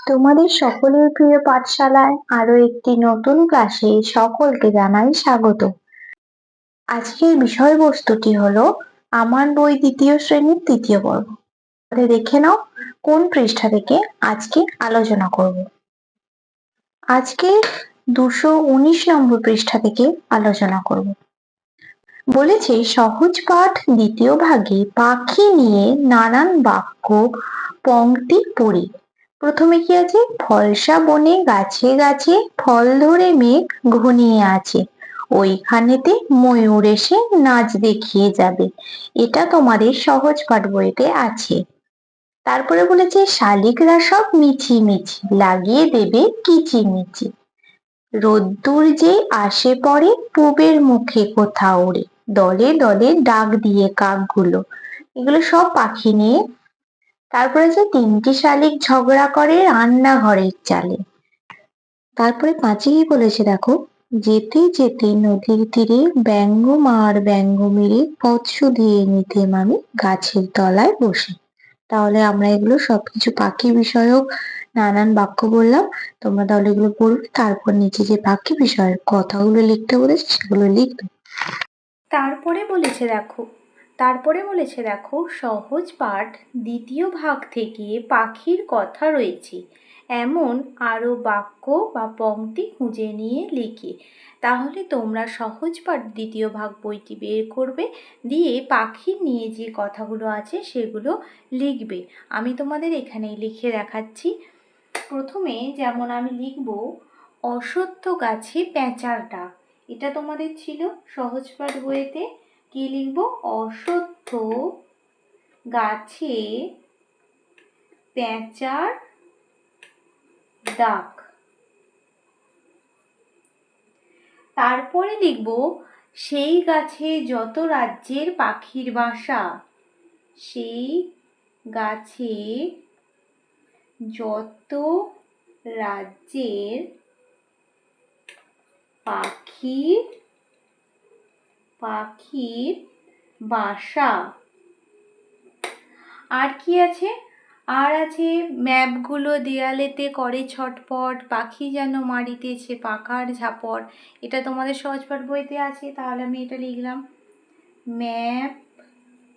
তোমাদের সকলের প্রিয় পাঠশালায় আরো একটি নতুন ক্লাসে সকলকে জানাই স্বাগত। আজকের বিষয়বস্তুটি হলো আমার বই দ্বিতীয় শ্রেণীর তৃতীয় পর্ব। দেখে নাও কোন পৃষ্ঠা থেকে আজকে আলোচনা করব। আজকে 219 নম্বর পৃষ্ঠা থেকে আলোচনা করব। বলেছে সহজ পাঠ দ্বিতীয় ভাগে পাখি নিয়ে নানান বাক্য পংক্তি পড়ি। প্রথমে কি আছে? ফলসা বনে গাছে গাছে ফল ধরে মেঘ ঘনিয়ে আছে, ওইখানেতে ময়ূর এসে নাচ দেখিয়ে যাবে। এটা তোমাদের সহজ পাঠ বইতে আছে। তারপরে বলেছে শালিকরা সব মিছি মিছি লাগিয়ে দেবে কিচিমিচি, রোদ্দুর যে আসে পড়ে পুবের মুখে কোথাও ওড়ে, দলে দলে ডাক দিয়ে কাকগুলো। এগুলো সব পাখি নিয়ে। তারপরে যে তিনটি শালিক ঝগড়া করে রান্নাঘরের চালে। তারপরে পাঁচে কি বলেছে দেখো, যেতে যেতে নদীর তীরে ব্যঙ্গ মার ব্যঙ্গ মেরে পথ শুধিয়ে নিতে আমি গাছের তলায় বসে। তাহলে আমরা এগুলো সবকিছু পাখি বিষয়ক নানান বাক্য বললাম। তোমরা তাহলে এগুলো পড়বে, তারপর নিচে যে পাখি বিষয়ের কথাগুলো লিখতে বলেছে সেগুলো লিখবে। তারপরে বলেছে দেখো সহজ পাঠ দ্বিতীয় ভাগ থেকে পাখির কথা রয়েছে এমন আরো বাক্য বা পংক্তি খুঁজে নিয়ে লিখে। তাহলে তোমরা সহজ পাঠ দ্বিতীয় ভাগ বইটি বের করবে, দিয়ে পাখি নিয়ে যে কথাগুলো আছে সেগুলো লিখবে। আমি তোমাদের এখানে লিখে দেখাচ্ছি। প্রথমে যেমন আমি লিখব অশ্বত্থ গাছে পেঁচার ডাক। এটা তোমাদের ছিল সহজ পাঠ বইতে। কি লিখব? অশ্বত্থ গাছে পেঁচার ডাক। তারপরে লিখব সেই গাছে যত রাজ্যের পাখির বাসা, সেই গাছে যত রাজ্যের পাখির বাসা। আর কি আছে? আর আছে ম্যাপগুলো দেয়ালেতে করে ছটপট, পাখি যেন মারিতেছে পাখার ঝাপট। এটা তোমাদের সহজপাঠ বইতে আছে, তাহলে আমি এটা লিখলাম। ম্যাপগুলি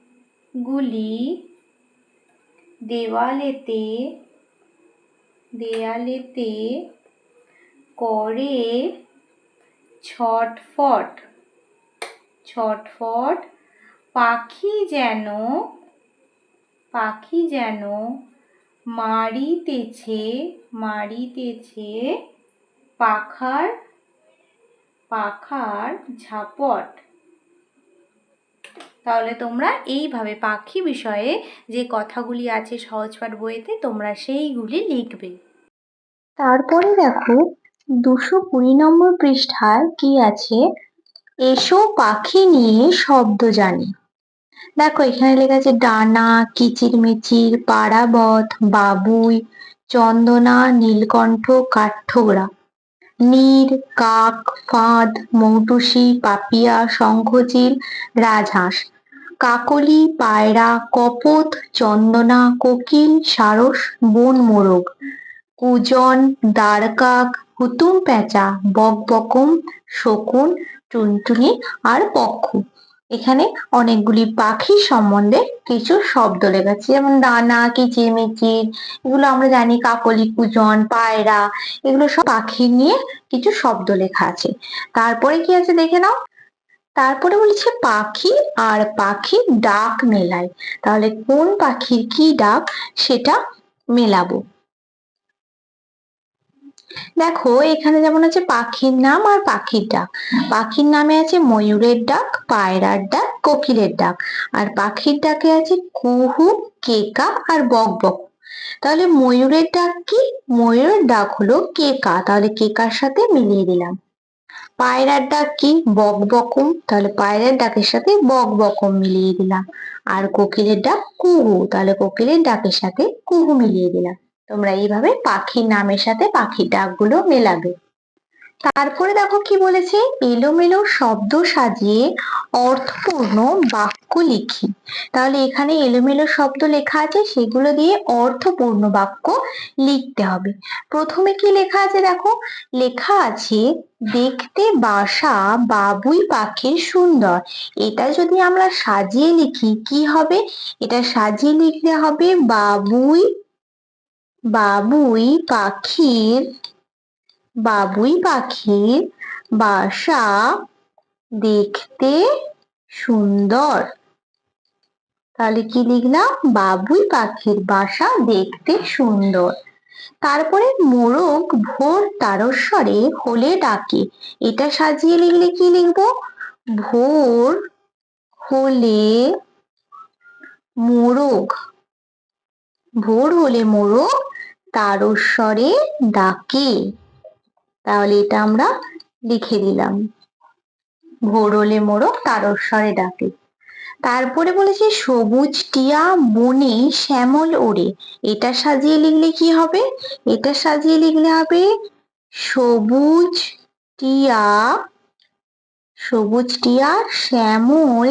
দেয়ালেতে করে ছটফট, পাখি যেন মারিতেছে পাখার ঝাপট। তাহলে তোমরা এইভাবে পাখি বিষয়ে যে কথাগুলি আছে সহজপাঠ বইতে তোমরা সেইগুলি লিখবে। তারপরে দেখো 220 নম্বর পৃষ্ঠায় কি আছে? এসো পাখি নিয়ে শব্দ জানি। দেখো এখানে লেখা আছে ডানা, কিচিরমিচির, পাড়াবত, বাবুই, চন্দনা, নীলকণ্ঠ, কাঠঠোকরা, নীর, কাক, ফাঁদ, মৌটুসি, পাপিয়া, শঙ্খচিল, রাজহাঁস, কাকলি, পায়রা, কপোত, চন্দনা, কোকিল, সারস, বন মোরগ, কুজন, দাঁড়কাক, হুতুম প্যাঁচা, বকবকম, শকুন, টুনটুনি আর পক্ষু। এখানে অনেকগুলি পাখির সম্বন্ধে কিছু শব্দ লেখা আছে, যেমন ডানা, কিচিরমিচির, এগুলো আমরা জানি। কাকলি, কুজন, পায়রা, এগুলো সব পাখি নিয়ে কিছু শব্দ লেখা আছে। তারপরে কি আছে দেখে নাও। তারপরে বলছে পাখি আর পাখির ডাক মেলাই। তাহলে কোন পাখির কি ডাক সেটা মেলাবো। দেখো এখানে যেমন আছে পাখির নাম আর পাখির ডাক। পাখির নামে আছে ময়ূরের ডাক, পায়রার ডাক, কোকিলের ডাক। আর পাখির ডাকে আছে কুহু, কেকা আর বকবক। তাহলে ময়ূরের ডাক কি? ময়ূরের ডাক হলো কেকা, তাহলে কেকার সাথে মিলিয়ে দিলাম। পায়রার ডাক কি? বকবকম, তাহলে পায়রার ডাকের সাথে বকবকম মিলিয়ে দিলাম। আর কোকিলের ডাক কুহু, তাহলে কোকিলের ডাকের সাথে কুহু মিলিয়ে দিলাম। তোমরা এইভাবে পাখির নামের সাথে পাখির ডাকগুলো মেলাবে। তারপরে দেখো কি বলেছে, এলোমেলো শব্দ সাজিয়ে অর্থপূর্ণ বাক্য বাক্য লিখি। তাহলে এখানে এলোমেলো শব্দ লেখা আছে, সেগুলো দিয়ে অর্থপূর্ণ বাক্য লিখতে হবে। প্রথমে কি লেখা আছে দেখো, লেখা আছে দেখতে বাসা বাবুই পাখির সুন্দর। এটা যদি আমরা সাজিয়ে লিখি কি হবে, এটা সাজিয়ে লিখতে হবে বাবুই বাবুই পাখির বাবুই পাখির বাসা দেখতে সুন্দর। তাহলে কি লিখলাম, বাবুই পাখির বাসা দেখতে সুন্দর। তারপরে মোরগ ভোর তারস্বরে হলে ডাকে, এটা সাজিয়ে লিখলে কি লিখবো, ভোর হলে মোরগ ভোর হলে মোরগ তারস্বরে ডাকে। তাহলে এটা আমরা লিখে দিলাম, ভোর হলে মোরগ তারস্বরে ডাকে। তারপরে বলেছে সবুজ টিয়া বনে শ্যামল ওড়ে, এটা সাজিয়ে লিখলে কি হবে, এটা সাজিয়ে লিখলে হবে সবুজ টিয়া শ্যামল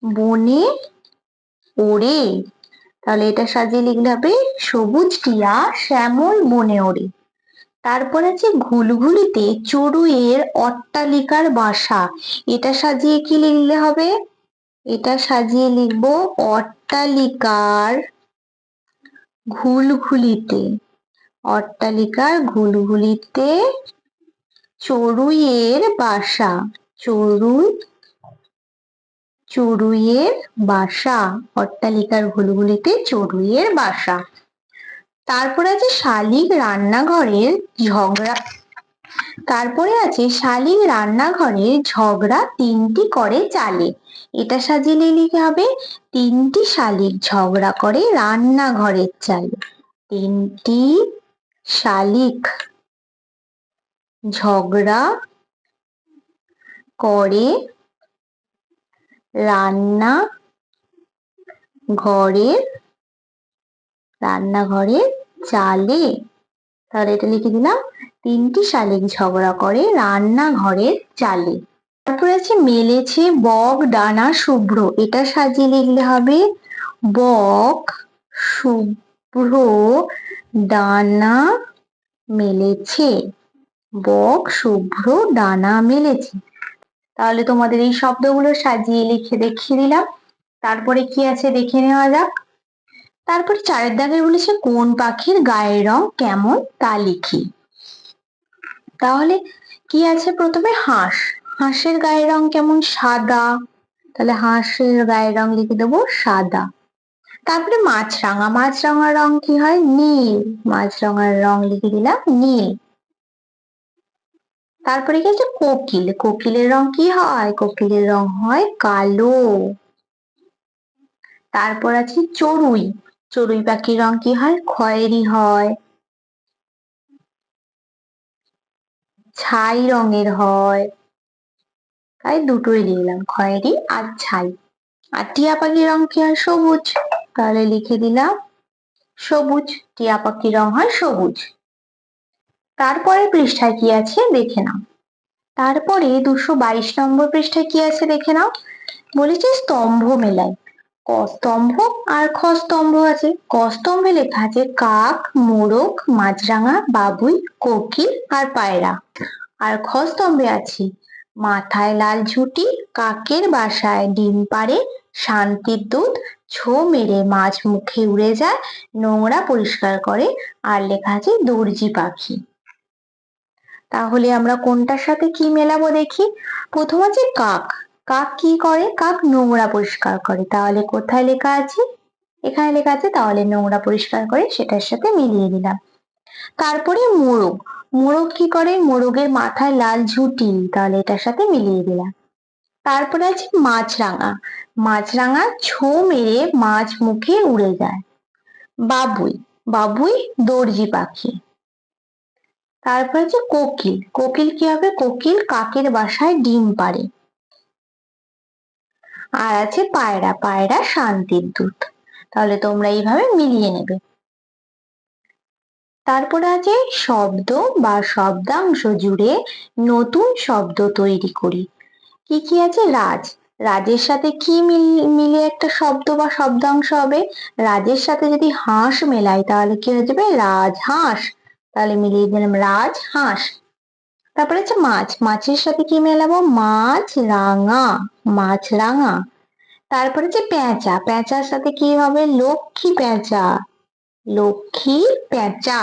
বনে ওড়ে। তাহলে এটা সাজিয়ে লিখলে হবে সবুজ টিয়া শ্যামল বনে ওড়ে। তারপর আছে ঘুলঘুলিতে চড়ুইয়ের অট্টালিকার বাসা, এটা সাজিয়ে কি লিখলে হবে, এটা সাজিয়ে লিখবো অট্টালিকার ঘুলঘুলিতে চড়ুইয়ের বাসা, অট্টালিকার ঘুলঘুলিতে চড়ুইয়ের বাসা। তারপরে আছে শালিক রান্নাঘরের ঝগড়া তিনটি করে চালে, এটা সাজিয়ে লিখে হবে তিনটি শালিক ঝগড়া করে রান্নাঘরের চালে। তিনটি শালিক ঝগড়া করে রান্নাঘরের চালে। তাহলে এটা লিখে দিলাম, তিনটি শালিক ঝগড়া করে রান্নাঘরের চালে। তারপরে আছে মেলেছে বক ডানা শুভ্র, এটা সাজিয়ে লিখলে হবে বক শুভ্র ডানা মেলেছে, তাহলে তোমাদের এই শব্দগুলো সাজিয়ে লিখে দেখিয়ে দিলাম। তারপরে কি আছে দেখে নেওয়া যাক। তারপরে 4 দাগে বলেছে কোন পাখির গায়ের রং কেমন তা লিখি। তাহলে কি আছে, প্রথমে হাঁসের গায়ের রং কেমন, সাদা। তাহলে হাঁসের গায়ের রং লিখে দেবো সাদা। তারপরে মাছরাঙার রং কি হয়, নীল, মাছরাঙার রং লিখে দিলাম নীল। তারপরে কি আছে কোকিলের রং কি হয়, কোকিলের রং হয় কালো। তারপর আছে চড়ুই পাখির রং কি হয়, খয়েরি হয়, ছাই রঙের হয়, তাই দুটোই লিখলাম খয়েরি আর ছাই। আর টিয়া পাখির রং কি হয়, সবুজ, তাহলে লিখে দিলাম সবুজ, টিয়া পাখির রং হয় সবুজ। তারপরে পৃষ্ঠায় কি আছে দেখে নাও। তারপরে 222 নম্বর পৃষ্ঠায় কি আছে দেখে নাও, বলেছে স্তম্ভ মেলাই। ক স্তম্ভ আর খ স্তম্ভ আছে। ক স্তম্ভে লেখা আছে কাক, মোরগ, মাছরাঙা, বাবুই, কোকিল আর পায়রা। আর খ স্তম্ভে আছে মাথায় লাল ঝুঁটি, কাকের বাসায় ডিম পাড়ে, শান্তির দুধ, ছো মেরে মাছ মুখে উড়ে যায়, নোংরা পরিষ্কার করে, আর লেখা আছে দর্জি পাখি। তাহলে আমরা কোনটার সাথে কি মেলাবো দেখি। প্রথম আছে কাক কি করে, কাক নোংরা পরিষ্কার করে, তাহলে কোথায় লেখা আছে, এখানে লেখা আছে, তাহলে নোংরা পরিষ্কার করে সেটার সাথে মিলিয়ে দিলাম। তারপরে মোরগ কি করে, মোরগের মাথায় লাল ঝুঁটি, তাহলে এটার সাথে মিলিয়ে দিলাম। তারপরে আছে মাছরাঙা ছো মেরে মাছ মুখে উড়ে যায়। বাবুই দর্জি পাখি। তারপর আছে কোকিল কি হবে, কোকিল কাকের বাসায় ডিম পাড়ে। আর আছে পায়রা শান্তির দূত। তাহলে তোমরা এইভাবে মিলিয়ে নেবে। তারপরে আছে শব্দ বা শব্দাংশ জুড়ে নতুন শব্দ তৈরি করি। কি কি আছে, রাজের সাথে কি মিলে একটা শব্দ বা শব্দাংশ হবে? রাজের সাথে যদি হাঁস মেলাই তাহলে কি হয়ে যাবে? রাজহাঁস। তাহলে মিলিয়ে দিলাম রাজহাঁস। তারপরে হচ্ছে মাছ, মাছের সাথে কি মেলাবো? মাছরাঙা, মাছরাঙা। তারপরে যে পেঁচা, পেঁচার সাথে কি হবে? লক্ষ্মী পেঁচা, লক্ষ্মী পেঁচা।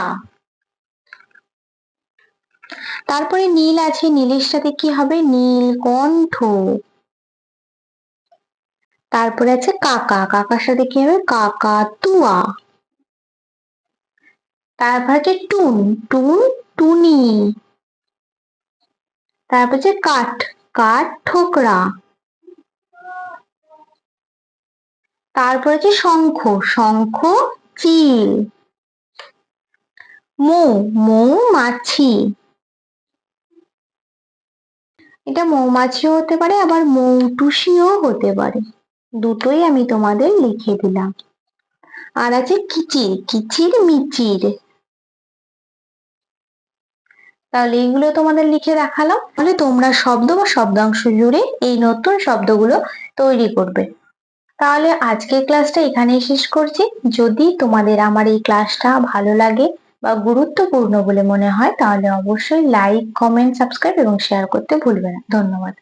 তারপরে নীল আছে, নীলের সাথে কি হবে? নীলকণ্ঠ। তারপরে আছে কাকা, কাকার সাথে কি হবে? কাকাতুয়া। তারপর আছে টুন, টুন টুনি। তারপর আছে কাঠ, কাঠ ঠোকরা। তারপর আছে শঙ্খ, শঙ্খ চিল। মৌ, মৌমাছি। এটা মৌমাছিও হতে পারে আবার মৌটুসিও হতে পারে, দুটোই আমি তোমাদের লিখে দিলাম। আর আছে কিচির, কিচির মিচির। তাহলে এইগুলো তোমাদের লিখে রাখালাম, তাহলে তোমরা শব্দ বা শব্দাংশ জুড়ে এই নতুন শব্দগুলো তৈরি করবে। তাহলে আজকের ক্লাসটা এখানেই শেষ করছি। যদি তোমাদের আমার এই ক্লাসটা ভালো লাগে বা গুরুত্বপূর্ণ বলে মনে হয় তাহলে অবশ্যই লাইক, কমেন্ট, সাবস্ক্রাইব এবং শেয়ার করতে ভুলবে না। ধন্যবাদ।